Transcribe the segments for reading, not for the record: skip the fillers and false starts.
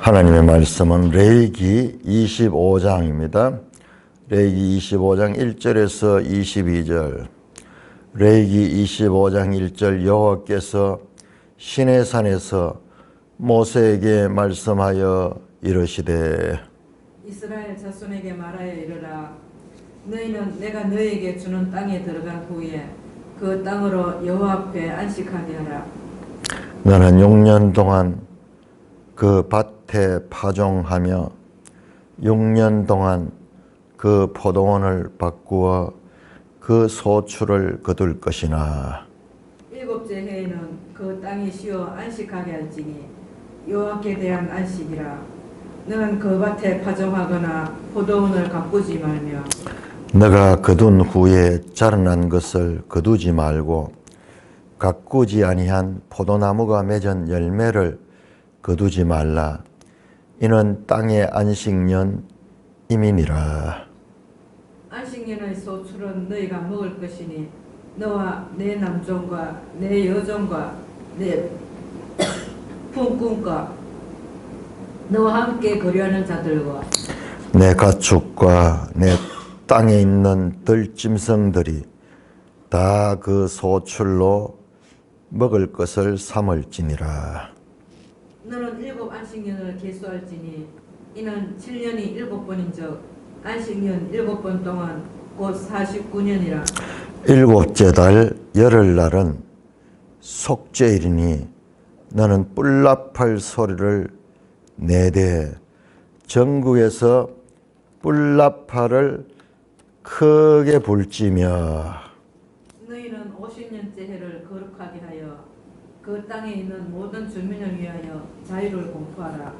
하나님의 말씀은 레위기 25장입니다. 레위기 25장 1절에서 22절. 레위기 25장 1절 여호와께서 시내산에서 모세에게 말씀하여 이르시되 이스라엘 자손에게 말하여 이르라. 너희는 내가 너희에게 주는 땅에 들어간 후에 그 땅으로 여호와 앞에 안식하게 하라. 너는 6년 동안 그 밭에 파종하며 6년 동안 그 포도원을 바꾸어 그 소출을 거둘 것이나 일곱째 해에는 그 땅이 쉬어 안식하게 할지니 여호와께 대한 안식이라. 너는 그 밭에 파종하거나 포도원을 가꾸지 말며 너가 거둔 후에 자라난 것을 거두지 말고 가꾸지 아니한 포도나무가 맺은 열매를 거두지 말라. 이는 땅의 안식년 임이니라. 안식년의 소출은 너희가 먹을 것이니 너와 내 남종과 내 여종과 내 품꾼과 너와 함께 거류하는 자들과 내 가축과 내 땅에 있는 들짐승들이 다 그 소출로 먹을 것을 삼을지니라. 너는 7 안식년을 계수할지니 이는 7년이 7번인즉 안식년 7번 동안 곧 49년이라. 7째 달 열흘날은 속죄일이니 너는 뿔납할 소리를 내되 전국에서 뿔납할을 크게 불지며 너희는 50년째 해를 거룩하게 하여 그 땅에 있는 모든 주민을 위하여 자유를 공포하라.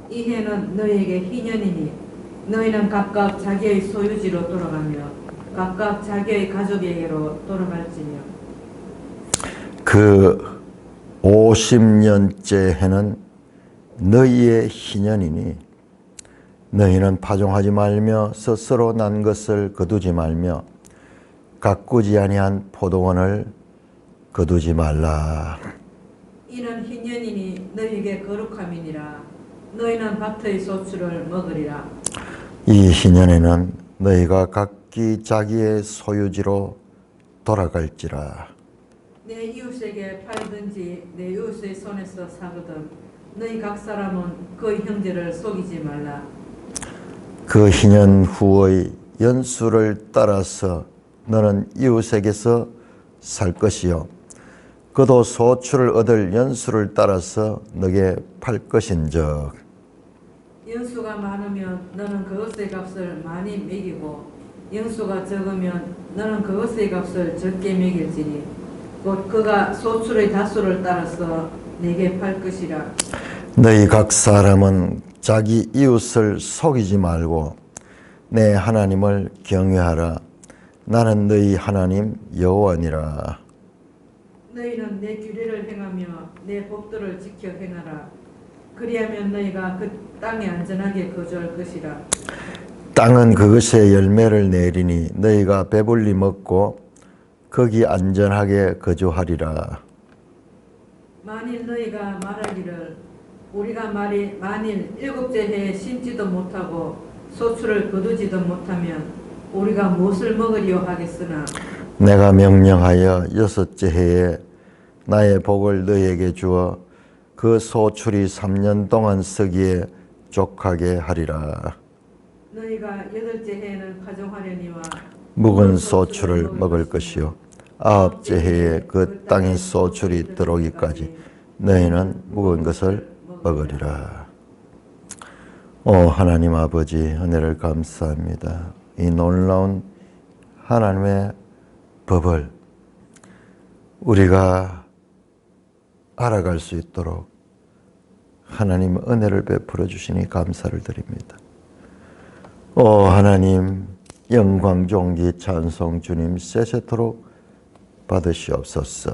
이 해는 너희에게 희년이니 너희는 각각 자기의 소유지로 돌아가며 각각 자기의 가족에게로 돌아갈지며 그 50년째 해는 너희의 희년이니 너희는 파종하지 말며 스스로 난 것을 거두지 말며 가꾸지 아니한 포도원을 거두지 말라. 이는 희년이니 너희에게 거룩함이니라. 너희는 밭의 소출을 먹으리라. 이 희년에는 너희가 각기 자기의 소유지로 돌아갈지라. 내 이웃에게 팔든지 내 이웃의 손에서 사거든 너희 각 사람은 그 형제를 속이지 말라. 그 희년 후의 연수를 따라서 너는 이웃에게서 살 것이요 그도 소출을 얻을 연수를 따라서 너게 팔 것인즉 연수가 많으면 너는 그것의 값을 많이 매기고 연수가 적으면 너는 그것의 값을 적게 매길지니 곧 그가 소출의 다수를 따라서 내게 팔 것이라. 너희 각 사람은 자기 이웃을 속이지 말고 내 하나님을 경외하라. 나는 너희 하나님 여호와니라. 너희는 내 규례를 행하며 내 법도를 지켜 행하라. 그리하면 너희가 그 땅에 안전하게 거주할 것이라. 땅은 그것의 열매를 내리니 너희가 배불리 먹고 거기 안전하게 거주하리라. 만일 너희가 말하기를 우리가 만일 7째 해에 심지도 못하고 소출을 거두지도 못하면 우리가 무엇을 먹으리요 하겠으나 내가 명령하여 6째 해에 나의 복을 너희에게 주어 그 소출이 3년 동안 쓰기에 족하게 하리라. 너희가 8째 해에는 파종하려니와 묵은 소출을 먹을 것이요 9째 해에 그 땅의 소출이 들어오기까지 너희는 묵은 것을 먹으리라. 하나님 아버지 은혜를 감사합니다. 이 놀라운 하나님의 법을 우리가 알아갈 수 있도록 하나님 은혜를 베풀어 주시니 감사를 드립니다. 하나님 영광 존귀 찬송 주님 세세토록 받으시옵소서.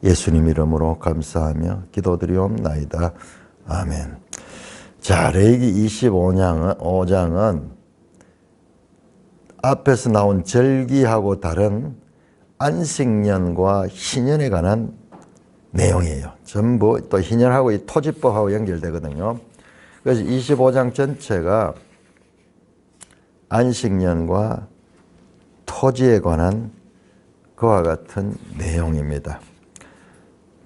예수님 이름으로 감사하며 기도드리옵나이다. 아멘. 자, 레위기 25장은 앞에서 나온 절기하고 다른 안식년과 희년에 관한 내용이에요. 전부 또 희년하고 이 토지법하고 연결되거든요. 그래서 25장 전체가 안식년과 토지에 관한 그와 같은 내용입니다.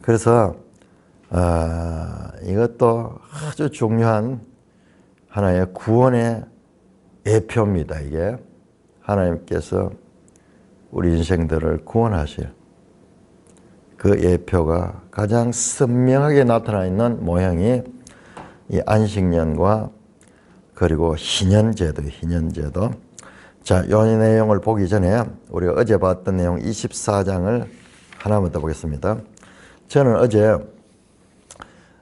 그래서 이것도 아주 중요한 하나의 구원의 예표입니다. 이게 하나님께서 우리 인생들을 구원하실 그 예표가 가장 선명하게 나타나 있는 모형이 이 안식년과 그리고 희년제도, 희년제도. 자, 이 내용을 보기 전에 우리가 어제 봤던 내용 24장을 하나만 더 보겠습니다. 저는 어제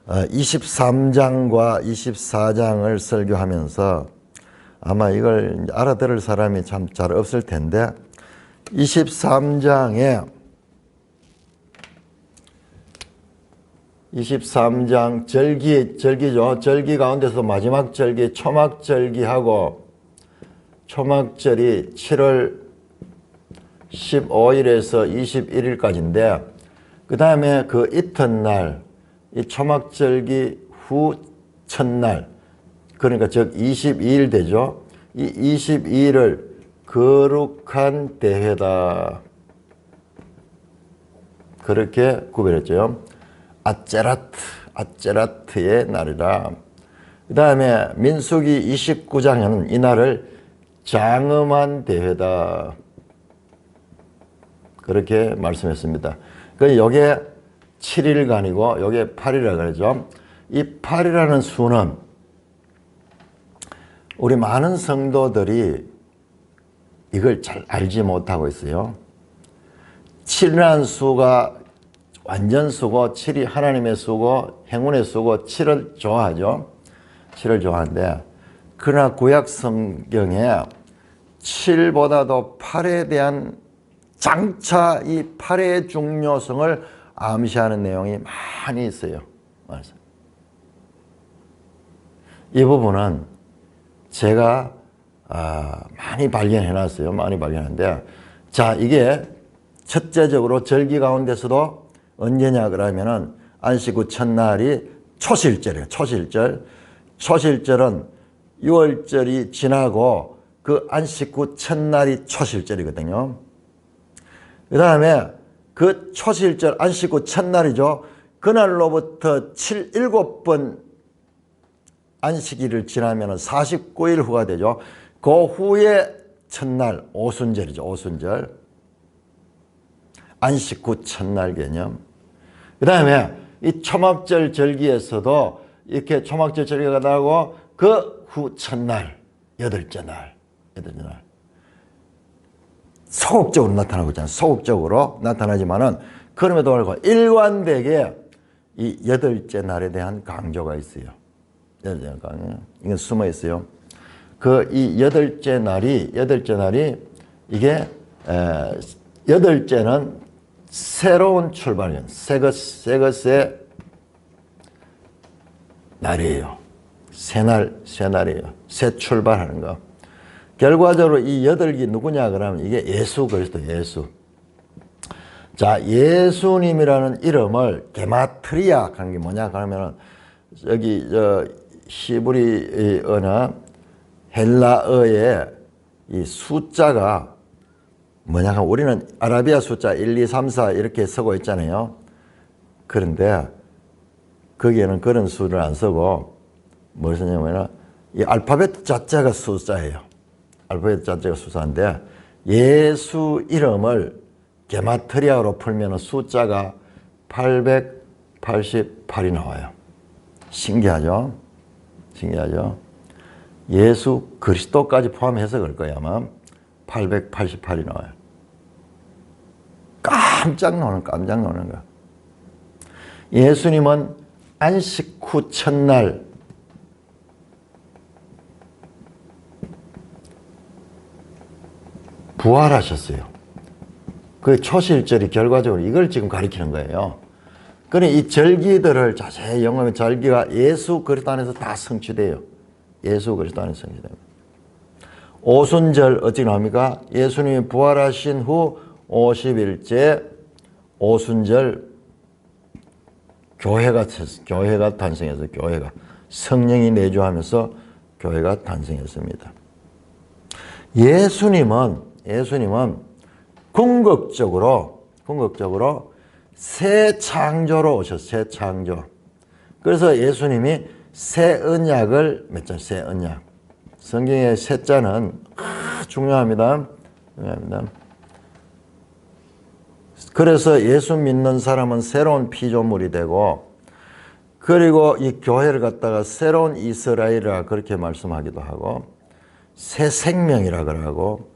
23장과 24장을 설교하면서 아마 이걸 알아들을 사람이 참 잘 없을 텐데 23장 절기죠. 절기 가운데서 마지막 절기 초막절기하고 초막절이 7월 15일에서 21일까지인데 그 다음에 그 이튿날 이 초막절기 후 첫날 그러니까 즉 22일 되죠. 이 22일을 거룩한 대회다. 그렇게 구별했죠. 아째라트의 날이라. 그 다음에 민수기 29장에는 이 날을 장엄한 대회다. 그렇게 말씀했습니다. 그 요게 7일간이고 요게 8일이라 그러죠. 이 8이라는 수는 우리 많은 성도들이 이걸 잘 알지 못하고 있어요. 7이라는 수가 완전 수고, 7이 하나님의 수고, 행운의 수고, 7을 좋아하죠. 7을 좋아하는데 그러나 구약 성경에 7보다도 8에 대한 장차 이 8의 중요성을 암시하는 내용이 많이 있어요. 이 부분은 제가 많이 발견해놨어요. 많이 발견했는데 자, 이게 첫째적으로 절기 가운데서도 언제냐 그러면은 안식 후 첫날이 초실절이에요. 초실절. 초실절은 6월절이 지나고 그 안식 후 첫날이 초실절이거든요. 그 다음에 그 초실절 안식 후 첫날이죠. 그날로부터 7번 안식일을 지나면 49일 후가 되죠. 그 후에 첫날 오순절이죠. 오순절. 안식 후 첫날 개념. 그 다음에 이 초막절 절기에서도 이렇게 초막절 절기가 나고 그 후 첫날, 여덟째 날. 소극적으로 나타나고 있잖아요. 소극적으로 나타나지만은 그럼에도 불구하고 일관되게 이 여덟째 날에 대한 강조가 있어요. 여덟째 날, 이건 숨어 있어요. 그 이 여덟째 날이 이게 여덟째는 새로운 출발이에요. 새 것의 날이에요. 새 날이에요. 새 출발하는 거. 결과적으로 이 여덟기 누구냐 그러면 이게 예수 그리스도 예수. 자, 예수님이라는 이름을 게마트리아 하는 게 뭐냐 그러면은 여기 히브리어나 헬라어의 이 숫자가 뭐냐 하면 우리는 아라비아 숫자 1, 2, 3, 4 이렇게 쓰고 있잖아요. 그런데 거기에는 그런 수를 안 쓰고 뭘 쓰냐면 이 알파벳 자체가 숫자예요. 알파벳 자체가 숫자인데 예수 이름을 게마트리아로 풀면 숫자가 888이 나와요. 신기하죠? 신기하죠? 예수 그리스도까지 포함해서 그럴 거예요. 아마 888이 나와요. 깜짝 노는 거야. 예수님은 안식 후 첫날 부활하셨어요. 그 초실절이 결과적으로 이걸 지금 가리키는 거예요. 그러니 이 절기들을 자세히 영어하면 절기가 예수 그리스도 안에서 다 성취돼요. 예수 그리스도 안에서 성취됩니다. 오순절 어떻게 나옵니까? 예수님이 부활하신 후 50일째 오순절 교회가 탄생해서 교회가 성령이 내주하면서 교회가 탄생했습니다. 예수님은 궁극적으로 새 창조로 오셨어요. 새 창조. 그래서 예수님이 새 언약을 맺잖아요. 새 언약. 성경의 새 자는 중요합니다. 그래서 예수 믿는 사람은 새로운 피조물이 되고, 그리고 이 교회를 갖다가 새로운 이스라엘이라 그렇게 말씀하기도 하고, 새 생명이라 그러고,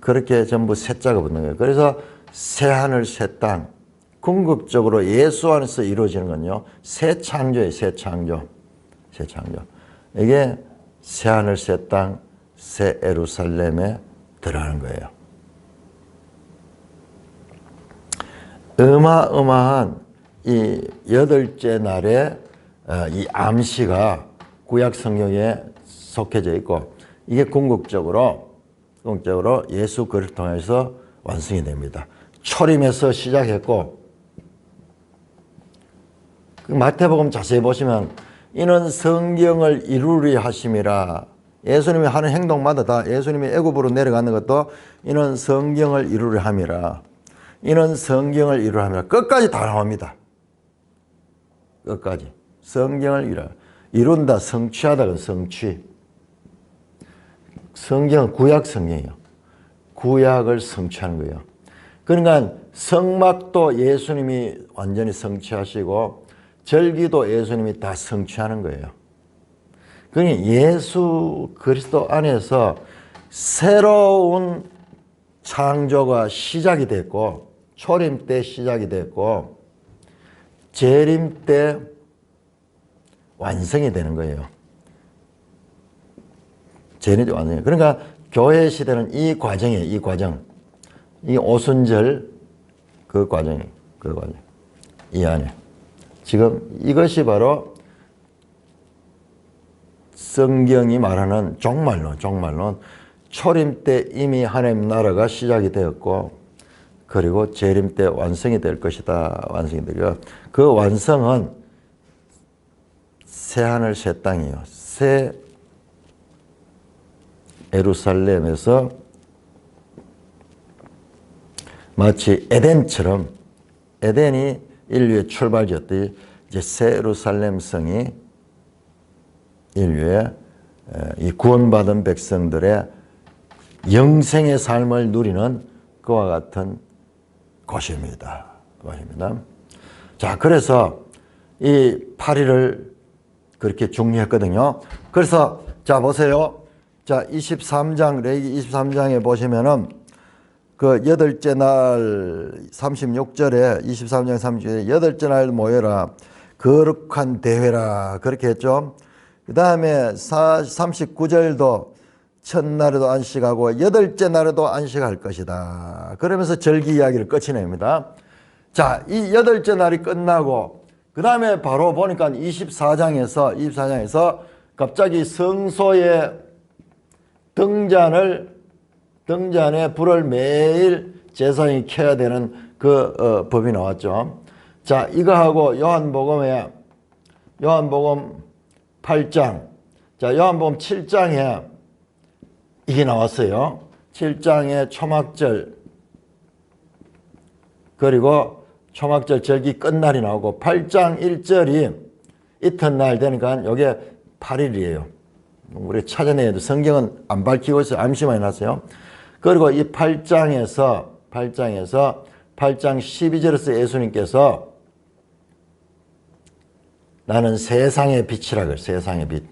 그렇게 전부 새자가 붙는 거예요. 그래서 새 하늘, 새 땅. 궁극적으로 예수 안에서 이루어지는 건요, 새 창조예요. 새 창조. 새 창조. 이게 새 하늘, 새 땅, 새 예루살렘에 들어가는 거예요. 어마어마한 이 8째 날에 이 암시가 구약 성경에 속해져 있고, 이게 궁극적으로 예수 그리스도를 통해서 완성이 됩니다. 초림에서 시작했고, 마태복음 자세히 보시면 이는 성경을 이루리 하심이라. 예수님이 하는 행동마다 다 예수님이 애굽으로 내려가는 것도 이는 성경을 이루리 함이라. 이는 성경을 이루리 함이라. 끝까지 다 나옵니다. 끝까지. 성경을 이룬다, 성취하다, 그 성취. 성경은 구약 성경이에요. 구약을 성취하는 거예요. 그러니까 성막도 예수님이 완전히 성취하시고, 절기도 예수님이 다 성취하는 거예요. 그러니 예수 그리스도 안에서 새로운 창조가 시작이 됐고, 초림 때 시작이 됐고, 재림 때 완성이 되는 거예요. 재림 때 완성이. 그러니까 교회 시대는 이 과정이에요. 이 과정. 이 오순절 그 과정. 이 안에. 지금 이것이 바로 성경이 말하는 종말론. 초림 때 이미 하나님 나라가 시작이 되었고, 그리고 재림 때 완성이 될 것이다. 완성이 되고, 그 완성은 새 하늘 새 땅이에요. 새 예루살렘에서 마치 에덴처럼, 에덴이 인류의 출발지였듯이 이제 새 예루살렘 성이 인류의 이 구원받은 백성들의 영생의 삶을 누리는 그와 같은 곳입니다. 자, 그래서 이 8일을 그렇게 중요했거든요. 그래서 자, 보세요. 자, 23장, 레위기 23장에 보시면은 그 8째 날 36절에 23장 36절에 8째 날 모여라. 거룩한 대회라. 그렇게 했죠. 그 다음에 39절도 첫날에도 안식하고 8째 날에도 안식할 것이다. 그러면서 절기 이야기를 끝이 냅니다. 자, 이 8째 날이 끝나고 그 다음에 바로 보니까 24장에서 갑자기 성소의 등잔에 불을 매일 제사장이 켜야 되는 그 법이 나왔죠. 자, 이거하고 요한복음 8장, 자, 요한복음 7장에 이게 나왔어요. 7장에 초막절, 그리고 초막절 절기 끝날이 나오고 8장 1절이 이튿날 되니까 이게 8일이에요. 우리 찾아내야 돼. 성경은 안 밝히고 있어요. 암시만 해놨어요. 그리고 이 8장에서 8장 12절에서 예수님께서 나는 세상의 빛이라 그래요. 세상의 빛.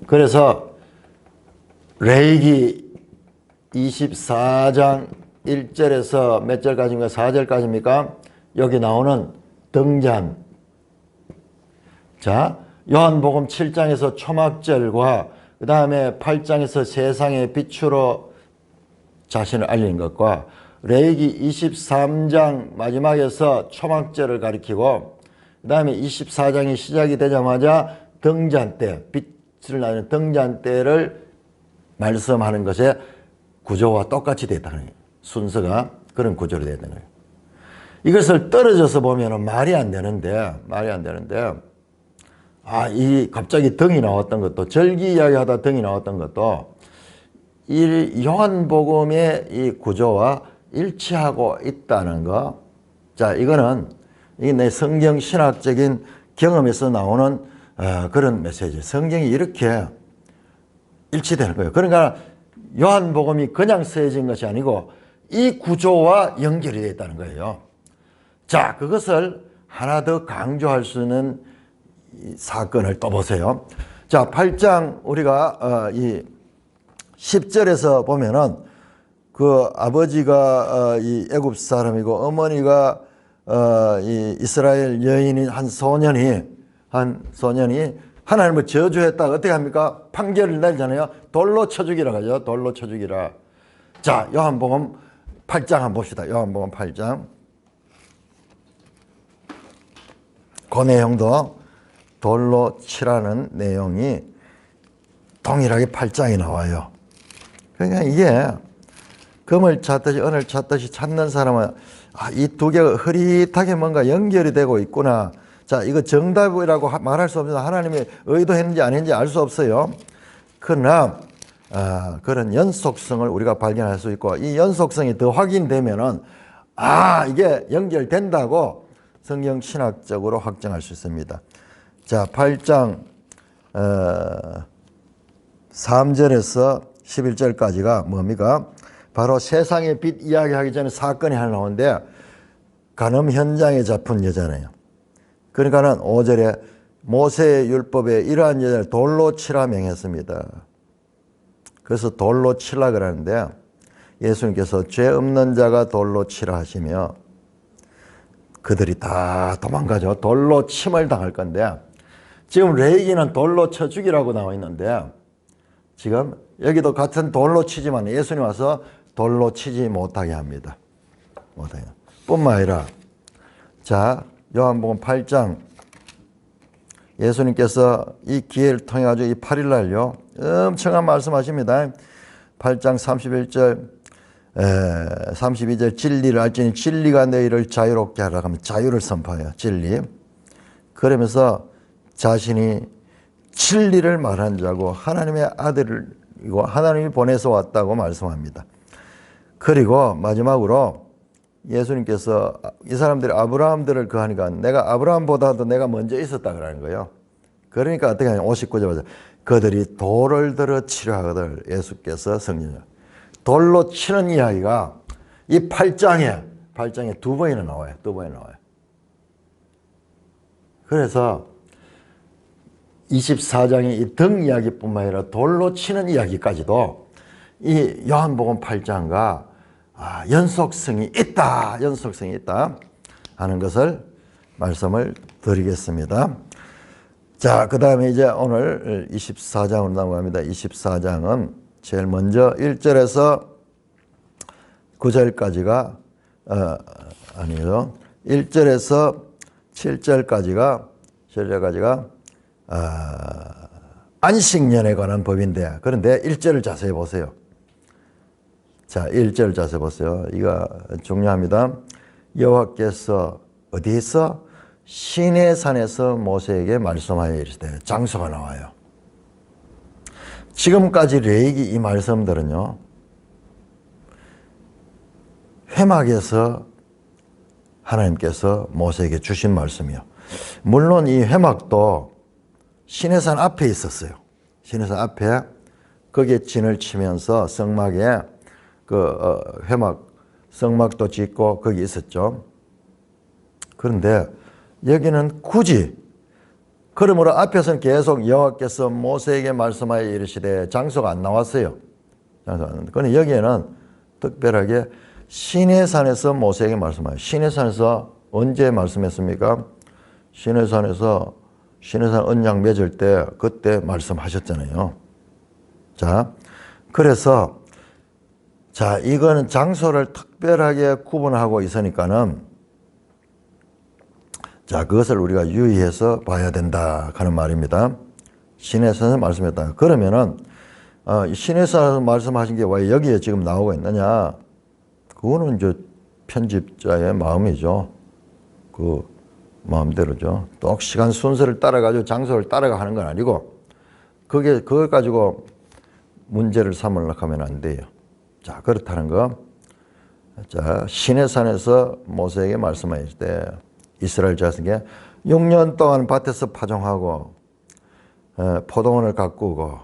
그래서 레위기 24장 1절에서 몇 절까지입니까? 4절까지입니까? 여기 나오는 등잔. 자, 요한복음 7장에서 초막절과 그 다음에 8장에서 세상의 빛으로 자신을 알리는 것과 레위기 23장 마지막에서 초막절을 가리키고 그 다음에 24장이 시작이 되자마자 등잔대, 빛을 나는 등잔대를 말씀하는 것에 구조와 똑같이 되어 있다는 거예요. 순서가 그런 구조로 되어 있다는 거예요. 이것을 떨어져서 보면 말이 안 되는데, 이 갑자기 등이 나왔던 것도, 절기 이야기하다 등이 나왔던 것도, 이 요한복음의 이 구조와 일치하고 있다는 거. 자, 이거는, 이게 내 성경 신학적인 경험에서 나오는 그런 메시지. 성경이 이렇게 일치되는 거예요. 그러니까 요한복음이 그냥 쓰여진 것이 아니고 이 구조와 연결이 되어 있다는 거예요. 자, 그것을 하나 더 강조할 수 있는 이 사건을 또 보세요. 자, 8장 우리가 이 10절에서 보면은 그 아버지가 이 애굽 사람이고 어머니가 이 이스라엘 여인인 한 소년이 하나님을 저주했다가 어떻게 합니까? 판결을 내리잖아요. 돌로 쳐 죽이라 하죠. 돌로 쳐 죽이라. 자, 요한복음 8장 한번 봅시다. 요한복음 8장. 그 내용도 돌로 치라는 내용이 동일하게 8장이 나와요. 그러니까 이게 금을 찾듯이 은을 찾듯이 찾는 사람은 이 두 개가 흐릿하게 뭔가 연결이 되고 있구나. 자, 이거 정답이라고 말할 수 없어요. 하나님이 의도했는지 아닌지 알 수 없어요. 그러나 그런 연속성을 우리가 발견할 수 있고 이 연속성이 더 확인되면은 이게 연결된다고 성경 신학적으로 확정할 수 있습니다. 자, 8장 3절에서 11절까지가 뭡니까? 바로 세상의 빛 이야기하기 전에 사건이 하나 나오는데 간음 현장에 잡힌 여자네요. 그러니까는 5절에 모세의 율법에 이러한 여자를 돌로 치라 명했습니다. 그래서 돌로 치라 그러는데 예수님께서 죄 없는 자가 돌로 치라 하시며 그들이 다 도망가죠. 돌로 침을 당할 건데 지금 레이기는 돌로 쳐 죽이라고 나와 있는데 지금 여기도 같은 돌로 치지만 예수님 와서 돌로 치지 못하게 합니다. 못하게. 뿐만 아니라 자, 요한복음 8장 예수님께서 이 기회를 통해 가지고 이 8일 날요 엄청난 말씀하십니다. 8장 31절 32절 진리를 알지니 진리가 너희를 자유롭게 하라 하면 자유를 선포해요. 진리. 그러면서 자신이 진리를 말한 자고 하나님의 아들이고 하나님이 보내서 왔다고 말씀합니다. 그리고 마지막으로 예수님께서 이 사람들이 아브라함들을 그하니까 내가 아브라함보다도 내가 먼저 있었다 그러는 거예요. 그러니까 어떻게 하냐 59절 그들이 돌을 들어 치려 하거든 예수께서 성령 돌로 치는 이야기가 이 8장에 두 번이나 나와요. 그래서 24장의 이 등 이야기뿐만 아니라 돌로 치는 이야기까지도 이 요한복음 8장과 연속성이 있다 하는 것을 말씀을 드리겠습니다. 자, 그 다음에 이제 오늘 24장으로 넘어갑니다. 24장은 제일 먼저 1절에서 9절까지가 아니요 1절에서 7절까지가 안식년에 관한 법인데 그런데 1절을 자세히 보세요. 자, 1절 자세히 보세요. 이거 중요합니다. 여호와께서 어디에서? 시내산에서 모세에게 말씀하여 이르시되 장소가 나와요. 지금까지 레위기 이 말씀들은요. 회막에서 하나님께서 모세에게 주신 말씀이요. 물론 이 회막도 시내산 앞에 있었어요. 시내산 앞에 거기에 진을 치면서 성막에 회막 성막도 짓고 거기 있었죠. 그런데 여기는 굳이 그러므로 앞에서는 계속 여호와께서 모세에게 말씀하여 이르시되 장소가 안 나왔어요. 그런데 여기에는 특별하게 시내산에서 모세에게 말씀하여 시내산에서 언제 말씀했습니까? 시내산 언약 맺을 때 그때 말씀하셨잖아요. 자, 그래서 자, 이거는 장소를 특별하게 구분하고 있으니까는 자, 그것을 우리가 유의해서 봐야 된다 하는 말입니다. 시내산에서 말씀했다. 그러면은 시내산에서 말씀하신 게 왜 여기에 지금 나오고 있느냐? 그거는 이제 편집자의 마음이죠. 그 마음대로죠. 또 시간 순서를 따라가지고 장소를 따라가 하는 건 아니고 그걸 가지고 문제를 삼으려고 하면 안 돼요. 자, 그렇다는 거. 자, 시내산에서 모세에게 말씀하실 때 이스라엘 자손에게 6년 동안 밭에서 파종하고 포도원을 가꾸고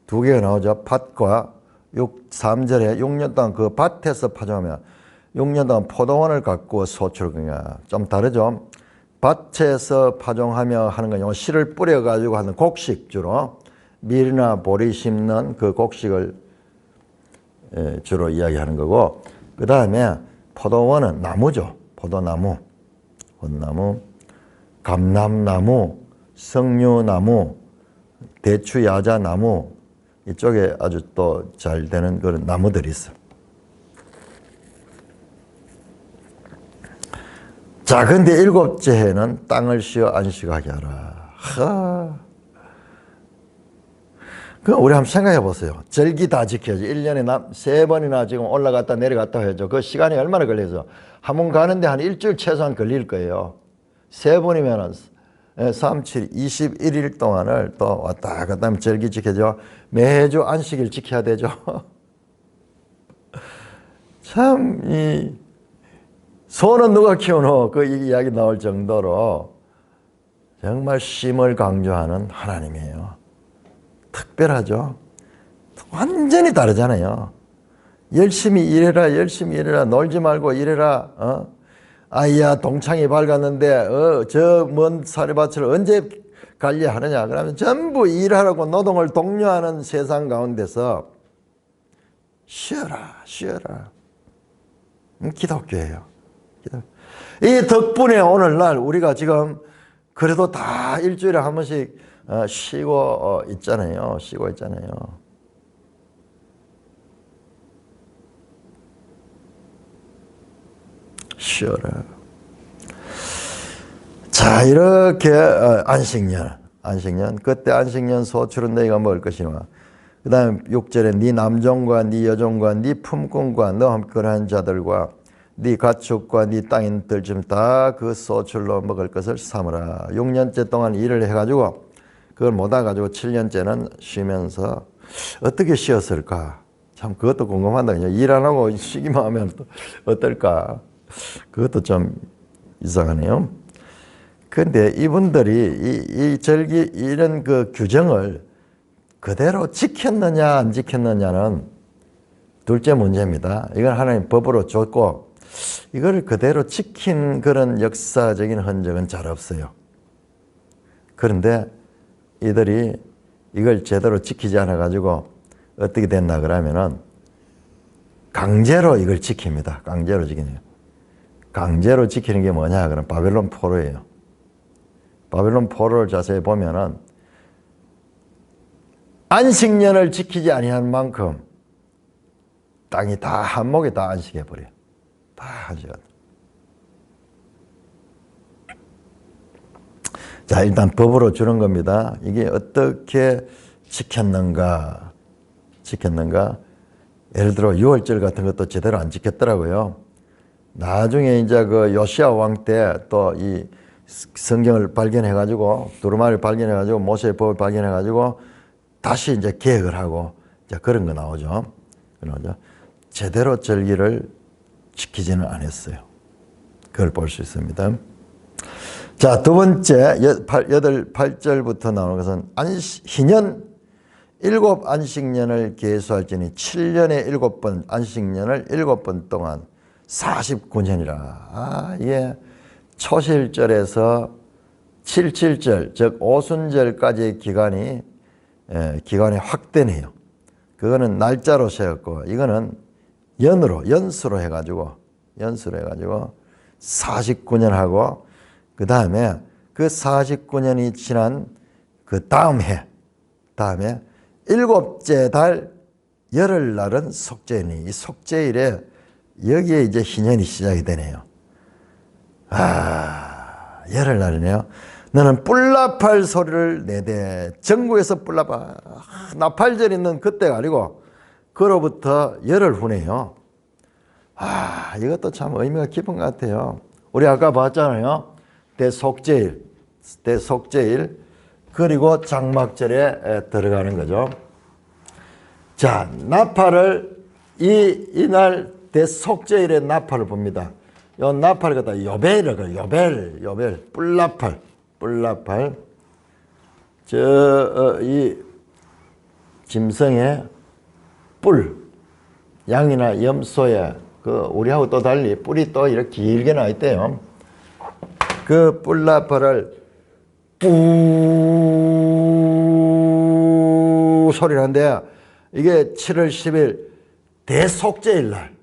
두 개가 나오죠. 밭과 3절에 6년 동안 그 밭에서 파종하면 6년 동안 포도원을 가꾸어 소출을 그냥 좀 다르죠. 밭에서 파종하며 하는 건 씨를 뿌려가지고 하는 곡식 주로 밀이나 보리 심는 그 곡식을 주로 이야기하는 거고 그 다음에 포도원은 나무죠. 포도나무, 감람나무, 석류나무, 대추야자나무 이쪽에 아주 또 잘 되는 그런 나무들이 있어. 자, 근데 7째 해는 땅을 쉬어 안식하게 하라. 그럼 우리 한번 생각해 보세요. 절기 다 지켜야지. 1년에 3번이나 지금 올라갔다 내려갔다 해야죠. 그 시간이 얼마나 걸려서 한 번 가는데 한 일주일 최소한 걸릴 거예요. 3번이면은 3, 7, 21일 동안을 또 왔다 갔다 하면 절기 지켜죠. 매주 안식일 지켜야 되죠. 참, 소는 누가 키우노? 그 이야기 나올 정도로 정말 쉼을 강조하는 하나님이에요. 특별하죠. 완전히 다르잖아요. 열심히 일해라, 놀지 말고 일해라. 아이야, 동창이 밝았는데 저 먼 사료밭을 언제 관리하느냐? 그러면 전부 일하라고 노동을 독려하는 세상 가운데서 쉬어라. 기독교예요. 이 덕분에 오늘날 우리가 지금 그래도 다 일주일에 한 번씩 쉬고 있잖아요. 쉬어라. 자, 이렇게 안식년. 그때 안식년 소출은 너희가 먹을 것이나 그 다음 6절에 네 남종과 네 여종과 네 품꾼과 너와 함께한 자들과 네 가축과 네 땅인들 좀 다 그 소출로 먹을 것을 삼으라. 6년째 동안 일을 해가지고 그걸 못해가지고 7년째는 쉬면서 어떻게 쉬었을까? 참 그것도 궁금하다. 일 안 하고 쉬기만 하면 또 어떨까? 그것도 좀 이상하네요. 그런데 이분들이 이 절기 이런 그 규정을 그대로 지켰느냐 안 지켰느냐는 둘째 문제입니다. 이건 하나님 법으로 줬고 이걸 그대로 지킨 그런 역사적인 흔적은 잘 없어요. 그런데 이들이 이걸 제대로 지키지 않아 가지고 어떻게 됐나 그러면은 강제로 이걸 지킵니다. 강제로 지키는 게 뭐냐? 그럼 바벨론 포로예요. 바벨론 포로를 자세히 보면은 안식년을 지키지 아니한 만큼 땅이 다 한목에 다 안식해 버려요. 다 안식하다. 자, 일단 법으로 주는 겁니다. 이게 어떻게 지켰는가? 예를 들어 6월절 같은 것도 제대로 안 지켰더라고요. 나중에 이제 그 요시야 왕 때 또 이 성경을 발견해가지고 두루마리를 발견해가지고 모세의 법을 발견해가지고 다시 이제 개혁을 하고 이제 그런 거 나오죠. 제대로 절기를 지키지는 않았어요. 그걸 볼 수 있습니다. 자, 두 번째 8절부터 나오는 것은 희년 7 안식년을 계수할지니 7년에 7번 안식년을 7번 동안 49년이라. 이게 초실절에서 77절 즉 오순절까지의 기간이 확대네요. 그거는 날짜로 세웠고 이거는 연수로 해가지고 49년 하고 그 다음에 그 49년이 지난 그 다음에 7째 달 열흘날은 속죄일이니 이 속죄일에 여기에 이제 희년이 시작이 되네요. 열흘날이네요. 너는 뿔나팔 소리를 내되 전국에서 뿔나팔 나팔절 있는 그때가 아니고 그로부터 열흘 후네요. 이것도 참 의미가 깊은 것 같아요. 우리 아까 봤잖아요. 대속죄일, 그리고 장막절에 들어가는 거죠. 자, 나팔을 이날 대속죄일에 나팔을 봅니다. 요 나팔을 갖다 요벨이라고 해요. 요벨, 뿔나팔. 이 짐승의 뿔, 양이나 염소의 우리하고 또 달리 뿔이 또 이렇게 길게 나 있대요. 그 뿔나팔을 뿌 소리 나는데 이게 7월 10일 대속죄일 날,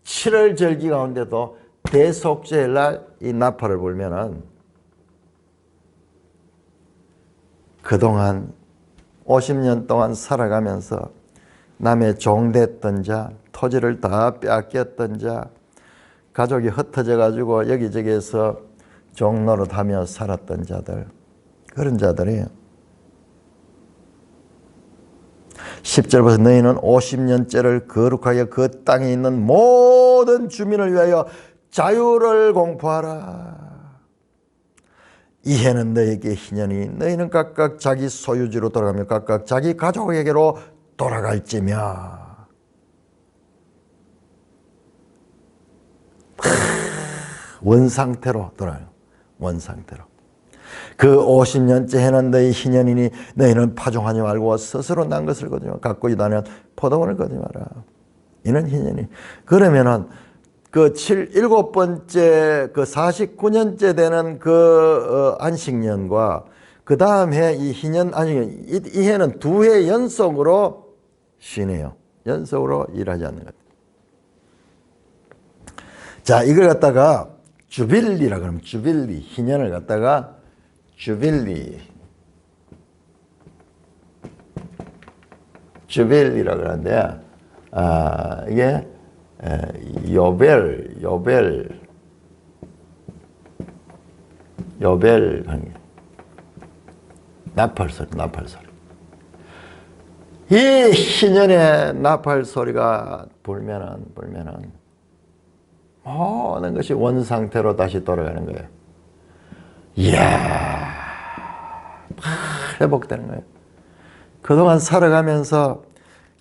7월 절기 가운데도 대속죄일 날 이 나팔을 불면은 그동안 50년 동안 살아가면서 남의 종됐던 자, 토지를 다 빼앗겼던 자, 가족이 흩어져 가지고 여기저기에서 종노릇하며 살았던 자들, 그런 자들이에요. 10절부터 너희는 50년째를 거룩하게 그 땅에 있는 모든 주민을 위하여 자유를 공포하라. 이 해는 너에게 희년이 너희는 각각 자기 소유지로 돌아가며 각각 자기 가족에게로 돌아갈지며. 원상태로 돌아가요. 원상태로. 그 50년째 해는 너희 희년이니 너희는 파종하지 말고 스스로 난 것을 거두지 마라. 갖고 있다면 포도원을 거두지 마라. 이는 희년이. 그러면은 그 7번째 그 49년째 되는 안식년과 그 다음 해 이 희년 안식년 이 해는 2해 연속으로 쉬네요. 연속으로 일하지 않는 것. 자, 이걸 갖다가 주빌리라 그러면 주빌리 희년을 갖다가 주빌리라 그러는데 이게 요벨 나팔 소리. 이 희년의 나팔 소리가 불면은 모든 것이 원상태로 다시 돌아가는 거예요. 이야, 회복되는 거예요. 그동안 살아가면서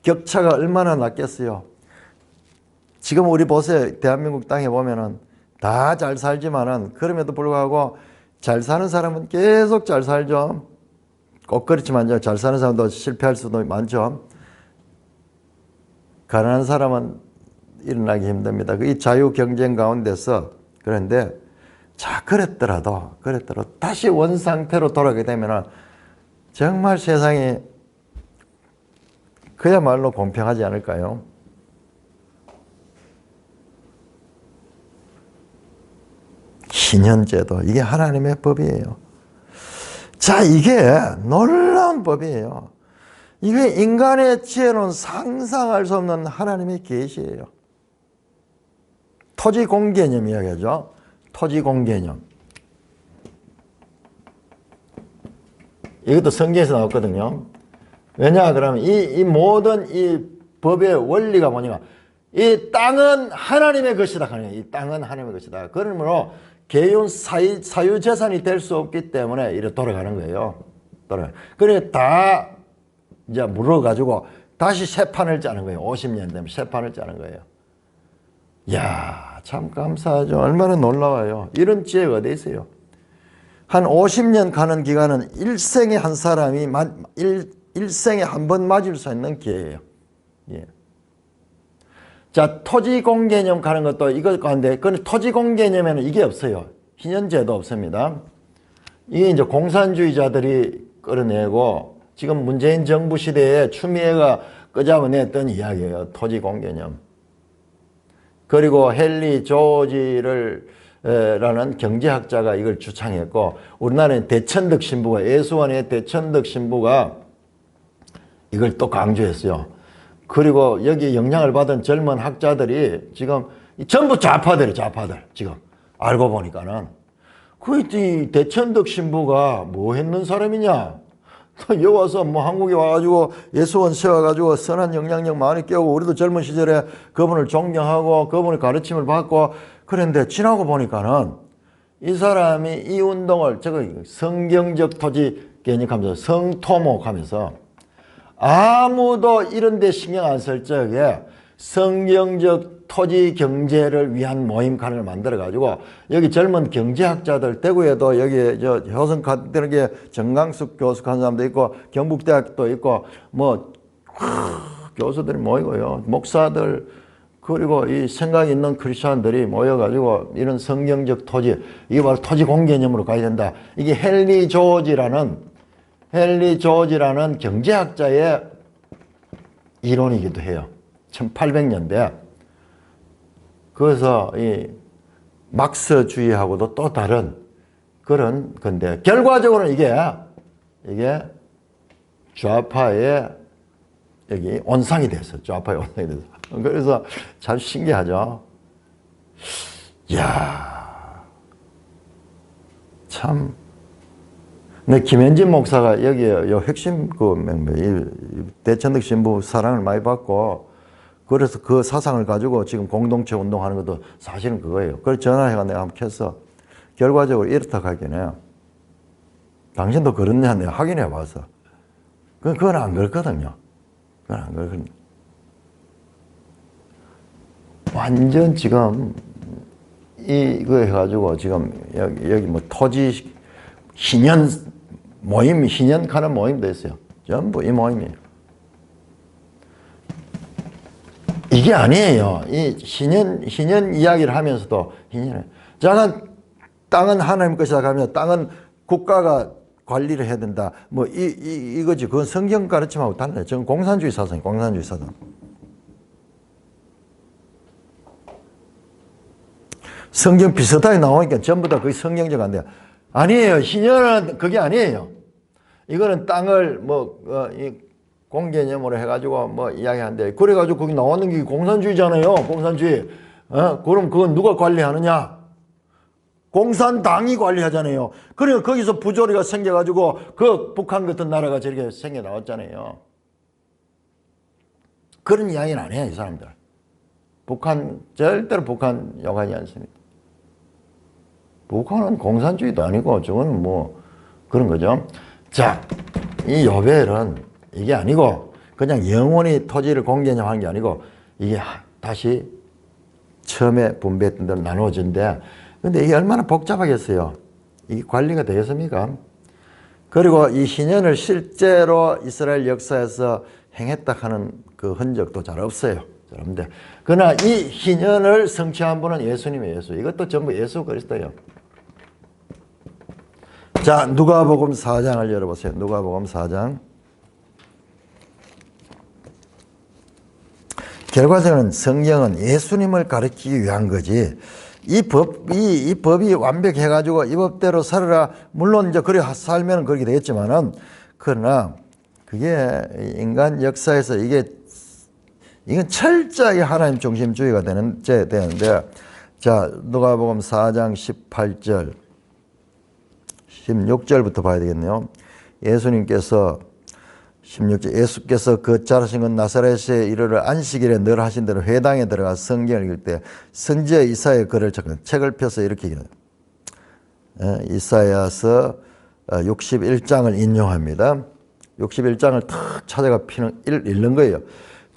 격차가 얼마나 났겠어요. 지금 우리 보세요. 대한민국 땅에 보면은 다 잘 살지만은 그럼에도 불구하고 잘 사는 사람은 계속 잘 살죠. 꼭 그렇지만 잘 사는 사람도 실패할 수도 많죠. 가난한 사람은 일어나기 힘듭니다. 이 자유 경쟁 가운데서 그런데 자 그랬더라도 다시 원상태로 돌아가게 되면은 정말 세상이 그야말로 공평하지 않을까요? 희년제도 이게 하나님의 법이에요. 자, 이게 놀라운 법이에요. 이게 인간의 지혜로는 상상할 수 없는 하나님의 계시예요. 토지공개념 이야기하죠. 토지공개념. 이것도 성경에서 나왔거든요. 왜냐 그러면 이 모든 이 법의 원리가 뭐냐, 이 땅은 하나님의 것이다 하는 거예요. 이 땅은 하나님의 것이다. 그러므로 개인 사유재산이 될 수 없기 때문에 이렇게 돌아가는 거예요. 그래 다 이제 물어가지고 다시 새 판을 짜는 거예요. 50년 되면 새 판을 짜는 거예요. 이야, 참 감사하죠. 얼마나 놀라워요. 이런 지혜가 어디 있어요. 한 50년 가는 기간은 일생에 한 사람이 일생에 한 번 맞을 수 있는 기회예요. 예. 자, 토지공개념 가는 것도 이거 가운데, 그 토지공개념에는 이게 없어요. 희년제도 없습니다. 이게 이제 공산주의자들이 끌어내고 지금 문재인 정부 시대에 추미애가 끄잡아냈던 이야기예요. 토지공개념. 그리고 헨리 조지를 라는 경제학자가 이걸 주창했고, 우리나라의 대천덕 신부가, 예수원의 대천덕 신부가 이걸 또 강조했어요. 그리고 여기 영향을 받은 젊은 학자들이 지금 전부 좌파들 지금 알고 보니까는 그 대천덕 신부가 뭐 했는 사람이냐, 여기 와서 뭐 한국에 와가지고 예수원 세워가지고 선한 영향력 많이 깨우고 우리도 젊은 시절에 그분을 존경하고 그분의 가르침을 받고 그런데 지나고 보니까는 이 사람이 이 운동을 성경적 토지 개념하면서 성토목하면서 아무도 이런 데 신경 안 쓸 적에 성경적 토지 경제를 위한 모임칸을 만들어 가지고 여기 젊은 경제학자들, 대구에도 여기 저 효성카드게 정강숙 교수 한 사람도 있고 경북대학도 있고 뭐 교수들이 모이고요, 목사들, 그리고 이 생각 있는 크리스천들이 모여가지고 이런 성경적 토지, 이게 바로 토지 공개념으로 가야 된다. 이게 헨리 조지라는 경제학자의 이론이기도 해요. 1800년대. 그래서 이 막스주의하고도 또 다른 그런 건데, 결과적으로는 이게 좌파의 여기 온상이 됐어. 좌파의 온상이 됐어. 그래서 참 신기하죠. 이야, 참. 근데 김현진 목사가 여기에 요 핵심 대천덕 신부 사랑을 많이 받고, 그래서 그 사상을 가지고 지금 공동체 운동하는 것도 사실은 그거예요. 그래서 전화해가 내가 한번 켰어. 결과적으로 이렇다고 하긴 해요. 당신도 그렇냐? 내가 확인해 봤어. 그건 안 그렇거든요. 그건 안 그렇거든요. 완전 지금 이거 해가지고 지금 여기 뭐 토지 희년 모임, 희년 가는 모임도 있어요. 전부 이 모임이에요. 이게 아니에요. 이 희년 이야기를 하면서도 땅은 하나님 것이다 하면 땅은 국가가 관리를 해야 된다. 뭐 이거지. 그건 성경 가르침하고 달라요. 저는 공산주의 사상. 성경 비슷하게 나오니까 전부 다 거의 성경적 안 돼요. 아니에요. 희년은 그게 아니에요. 이거는 땅을 이 공개념으로 해가지고 뭐 이야기하는데, 그래가지고 거기 나오는 게 공산주의잖아요. 공산주의. 그럼 그건 누가 관리하느냐? 공산당이 관리하잖아요. 그러니까 거기서 부조리가 생겨가지고 그 북한 같은 나라가 저렇게 생겨 나왔잖아요. 그런 이야기는 안 해요, 이 사람들. 절대로 북한 욕하지 않습니다. 북한은 공산주의도 아니고 저거는 뭐 그런 거죠. 자, 이 요벨은 이게 아니고 그냥 영원히 토지를 공개념하는 게 아니고 이게 다시 처음에 분배했던 대로 나눠진데, 근데 이게 얼마나 복잡하겠어요. 이게 관리가 되겠습니까? 그리고 이 희년을 실제로 이스라엘 역사에서 행했다 하는 그 흔적도 잘 없어요. 여러분들. 그러나 이 희년을 성취한 분은 예수님이에요. 예수. 이것도 전부 예수 그리스도예요. 자, 누가복음 4장을 열어보세요. 누가복음 4장. 결과적으로는 성경은 예수님을 가르치기 위한 거지, 이 법이 완벽해가지고 이 법대로 살아라. 물론 이제 그래 살면 그렇게 되겠지만은, 그러나 그게 인간 역사에서 이건 철저하게 하나님 중심주의가 되는데, 자, 누가복음 4장 18절, 16절부터 봐야 되겠네요. 예수님께서 16절, 예수께서 그 자라신 건 나사렛에 이르러 안식일에 늘 하신 대로 회당에 들어가 성경을 읽을 때 선지자 이사야의 글을 책을 펴서 이렇게 읽어요. 이사야서 61장을 인용합니다. 61장을 탁 찾아가 읽는 거예요.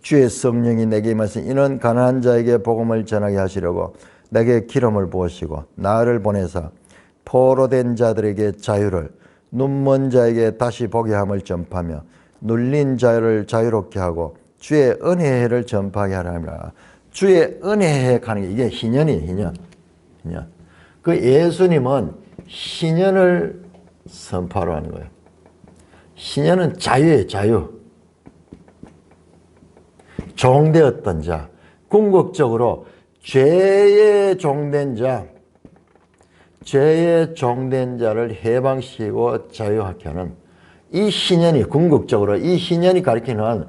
주의 성령이 내게 임하신 이는 가난한 자에게 복음을 전하게 하시려고 내게 기름을 부으시고 나를 보내사 포로된 자들에게 자유를, 눈먼 자에게 다시 보게 함을 전파하며 눌린 자를 자유롭게 하고 주의 은혜를 전파하게 하라 합니다. 주의 은혜에 가는 게 이게 희년이에요. 희년. 그 예수님은 희년을 선포하러 하는 거예요. 희년은 자유예요. 자유. 종되었던 자, 궁극적으로 죄에 종된 자를 해방시키고 자유하게 하는 이 희년이, 궁극적으로 이 희년이 가리키는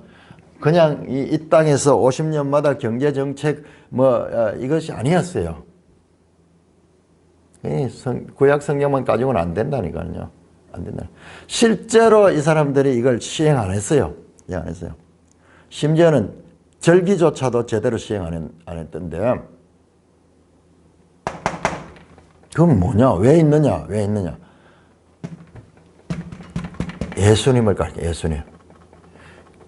그냥 이 땅에서 50년마다 경제정책 이것이 아니었어요. 구약 성경만 가지고는 안 된다니까요. 안 된다. 실제로 이 사람들이 이걸 시행 안 했어요. 심지어는 절기조차도 제대로 시행 안 했던데, 그건 뭐냐? 왜 있느냐? 왜 있느냐? 예수님을 가르쳐, 예수님.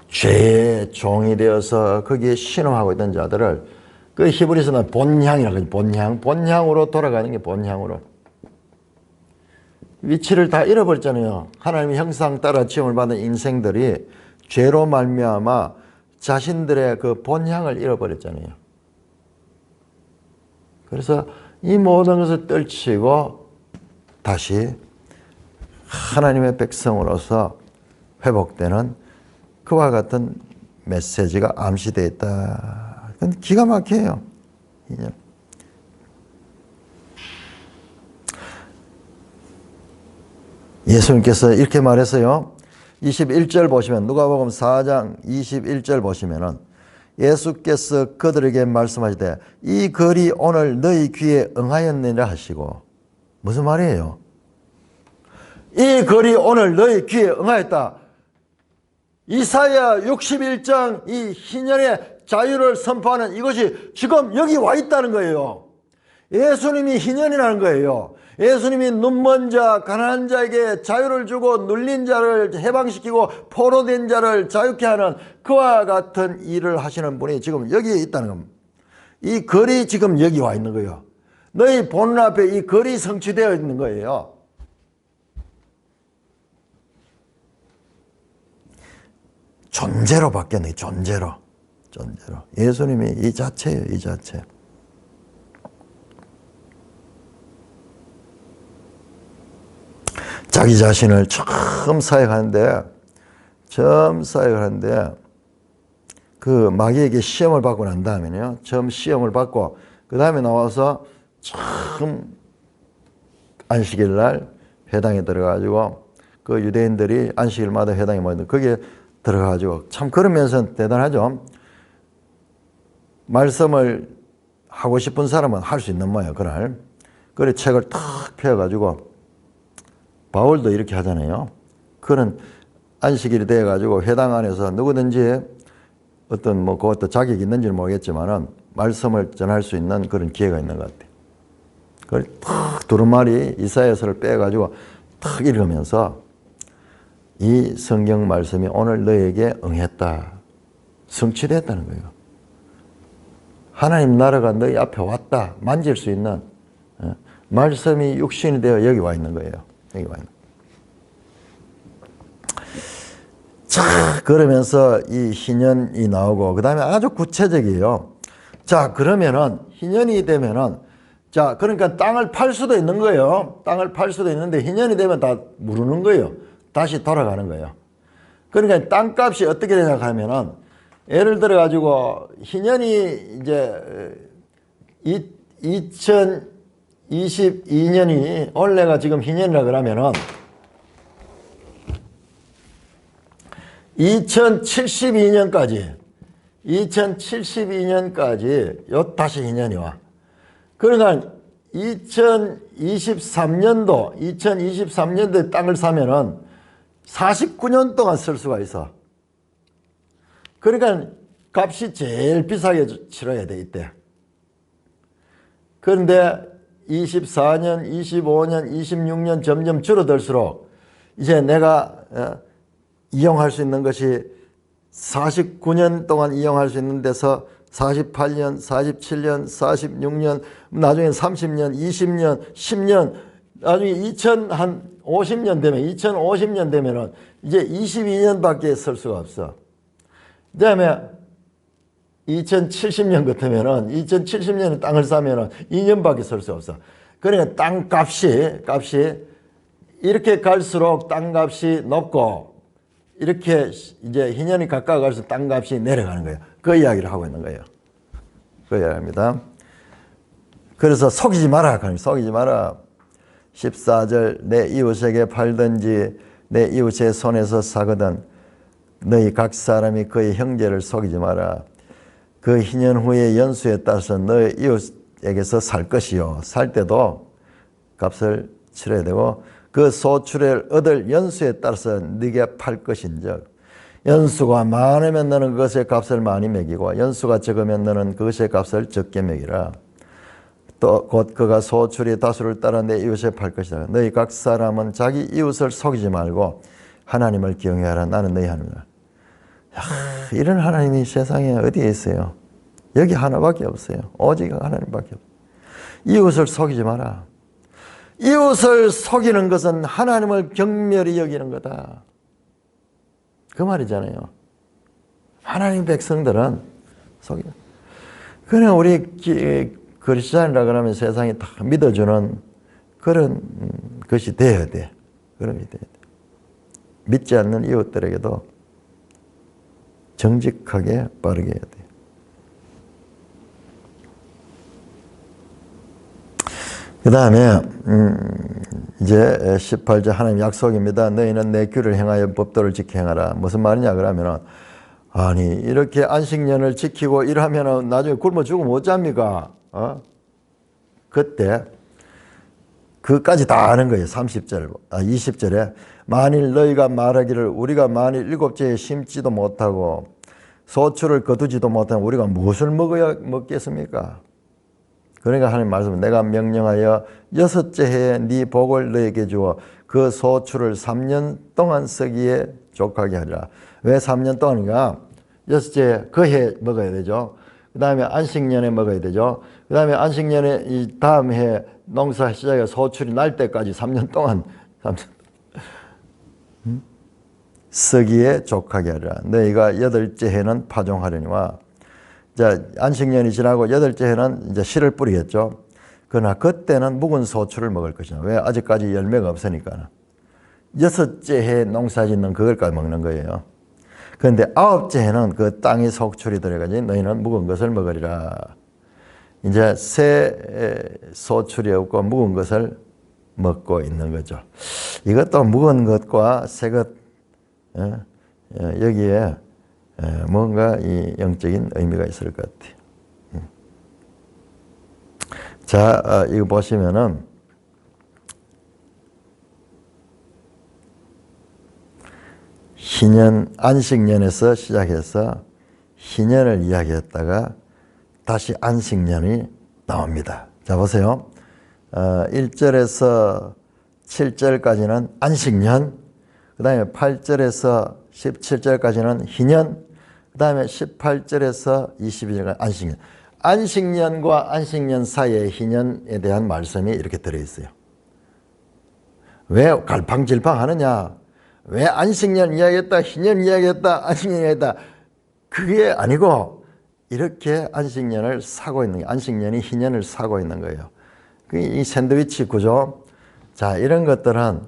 죄의 종이 되어서 거기에 신음하고 있던 자들을 그 히브리서는 본향이라고 하죠. 본향으로 돌아가는 게 본향으로. 위치를 다 잃어버렸잖아요. 하나님의 형상 따라 지음을 받은 인생들이 죄로 말미암아 자신들의 그 본향을 잃어버렸잖아요. 그래서 이 모든 것을 떨치고 다시 하나님의 백성으로서 회복되는 그와 같은 메시지가 암시되어 있다. 그건 기가 막혀요. 예수님께서 이렇게 말했어요. 21절 보시면, 누가복음 4장 21절 보시면은 예수께서 그들에게 말씀하시되 이 글이 오늘 너희 귀에 응하였느니라 하시고, 무슨 말이에요? 이 글이 오늘 너희 귀에 응하였다. 이사야 61장 이 희년의 자유를 선포하는 이것이 지금 여기 와 있다는 거예요. 예수님이 희년이라는 거예요. 예수님이 눈먼 자, 가난한 자에게 자유를 주고 눌린 자를 해방시키고 포로된 자를 자유케 하는 그와 같은 일을 하시는 분이 지금 여기에 있다는 겁니다. 이 글이 지금 여기 와 있는 거예요. 너희 보는 앞에 이 글이 성취되어 있는 거예요. 존재로 바뀌었네. 존재로. 예수님이 이 자체예요. 이 자체. 자기 자신을 처음 사역하는데 그 마귀에게 시험을 받고 난 다음에요. 처음 시험을 받고 그 다음에 나와서 처음 안식일 날 회당에 들어가지고 그 유대인들이 안식일마다 회당에 모이는데 거기에 들어가가지고 참 그러면서 대단하죠. 말씀을 하고 싶은 사람은 할 수 있는 모양이에요. 그날. 그래 책을 탁 펴가지고 바울도 이렇게 하잖아요. 그는 안식일이 돼가지고 회당 안에서 누구든지 어떤 뭐 그것도 자격이 있는지는 모르겠지만은 말씀을 전할 수 있는 그런 기회가 있는 것 같아요. 그걸 탁 두루마리 이사야서를 빼가지고 탁 읽으면서 이 성경 말씀이 오늘 너에게 응했다. 성취됐다는 거예요. 하나님 나라가 너희 앞에 왔다. 만질 수 있는 말씀이 육신이 되어 여기 와 있는 거예요. 여기 와 있는. 자, 그러면서 이 희년이 나오고 그 다음에 아주 구체적이에요. 자, 그러면은 희년이 되면은 자, 그러니까 땅을 팔 수도 있는 거예요. 땅을 팔 수도 있는데 희년이 되면 다 무르는 거예요. 다시 돌아가는 거예요. 그러니까 땅값이 어떻게 되냐 하면은 예를 들어 가지고 희년이 이제 2022년이 올해가 지금 희년이라 그러면은 2072년까지 요 다시 희년이 와. 그러니까 2023년도에 땅을 사면은 49년 동안 쓸 수가 있어. 그러니까 값이 제일 비싸게 치러야 돼, 이때. 그런데 24년, 25년, 26년 점점 줄어들수록 이제 내가 이용할 수 있는 것이 49년 동안 이용할 수 있는 데서 48년, 47년, 46년, 나중에 30년, 20년, 10년, 나중에 2050년 되면은 이제 22년밖에 쓸 수가 없어. 그 다음에 2070년 같으면은 2070년에 땅을 사면은 2년밖에 쓸 수 없어. 그러니까 땅값이 이렇게 갈수록 땅값이 높고 이렇게 이제 희년이 가까워갈수록 땅값이 내려가는 거예요. 그 이야기를 하고 있는 거예요. 그 이야기입니다. 그래서 속이지 마라. 속이지 마라. 14절 내 이웃에게 팔든지 내 이웃의 손에서 사거든 너희 각 사람이 그의 형제를 속이지 마라. 그 희년 후에 연수에 따라서 너희 이웃에게서 살 것이요. 살 때도 값을 치러야 되고 그 소출을 얻을 연수에 따라서 네게 팔 것인즉 연수가 많으면 너는 그것의 값을 많이 매기고 연수가 적으면 너는 그것의 값을 적게 매기라. 또 곧 그가 소출이 다수를 따라 내 이웃에 팔 것이다. 너희 각 사람은 자기 이웃을 속이지 말고 하나님을 경외하라. 나는 너희 하나님이다. 이런 하나님이 세상에 어디에 있어요? 여기 하나밖에 없어요. 오직 하나님밖에 없어요. 이웃을 속이지 마라. 이웃을 속이는 것은 하나님을 경멸히 여기는 거다. 그 말이잖아요. 하나님 백성들은 속이. 그냥 우리 그리스도인이라 그러면 세상이 다 믿어주는 그런 것이 돼야 돼. 그런 것이 돼야 돼. 믿지 않는 이웃들에게도 정직하게 바르게 해야 돼. 그 다음에 이제 18절 하나님 약속입니다. 너희는 내 규를 행하여 법도를 지켜 행하라. 무슨 말이냐 그러면은 아니 이렇게 안식년을 지키고 이러면은 나중에 굶어 죽으면 어쩝니까? 그때 그까지 다 하는 거예요. 20절에 만일 너희가 말하기를 우리가 만일 7째에 심지도 못하고 소출을 거두지도 못하면 우리가 무엇을 먹겠습니까? 그러니까 하나님 말씀은 내가 명령하여 6째 해에 네 복을 너에게 주어 그 소출을 3년 동안 쓰기에 족하게 하리라. 왜 3년 동안인가? 6째 그 해 먹어야 되죠. 그 다음에 안식년에 먹어야 되죠. 그 다음에 안식년에 이 다음 해 농사 시작해 소출이 날 때까지 3년 동안 쓰기에 족하게 하리라. 너희가 8째 해는 파종하려니와. 자, 안식년이 지나고 8째 해는 이제 씨를 뿌리겠죠. 그러나 그때는 묵은 소출을 먹을 것이다. 왜? 아직까지 열매가 없으니까. 6째 해 농사 짓는 그걸까지 먹는 거예요. 그런데 9째 해는 그 땅에 소출이 들어가지 너희는 묵은 것을 먹으리라. 이제 새 소출이 없고 묵은 것을 먹고 있는 거죠. 이것도 묵은 것과 새 것, 여기에 뭔가 이 영적인 의미가 있을 것 같아요. 자, 이거 보시면은 희년, 안식년에서 시작해서 희년을 이야기했다가 다시 안식년이 나옵니다. 자, 보세요. 1절에서 7절까지는 안식년, 그 다음에 8절에서 17절까지는 희년, 그 다음에 18절에서 22절까지 안식년. 안식년과 안식년 사이의 희년에 대한 말씀이 이렇게 들어있어요. 왜 갈팡질팡 하느냐? 왜 안식년 이야기했다, 희년 이야기했다, 안식년 이야기했다. 그게 아니고 이렇게 안식년을 사고 있는 거예요. 안식년이 희년을 사고 있는 거예요. 이 샌드위치 구조. 자, 이런 것들은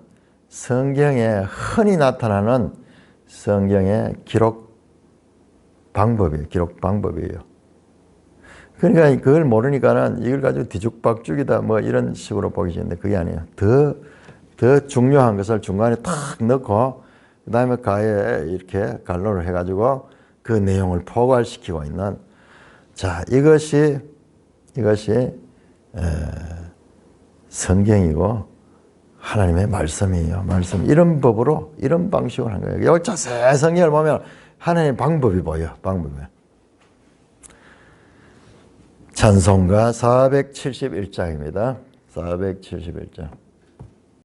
성경에 흔히 나타나는 성경의 기록 방법이에요. 기록 방법이에요. 그러니까 그걸 모르니까는 이걸 가지고 뒤죽박죽이다 뭐 이런 식으로 보기 쉬운데 그게 아니에요. 더 중요한 것을 중간에 탁 넣고 그 다음에 가에 이렇게 갈로를 해가지고 그 내용을 포괄시키고 있는, 자, 이것이 성경이고 하나님의 말씀이에요. 말씀. 이런 법으로, 이런 방식으로 하는 거예요. 여기 자세히 성경을 보면 하나님의 방법이 보여. 방법이. 찬송가 471장입니다. 471장.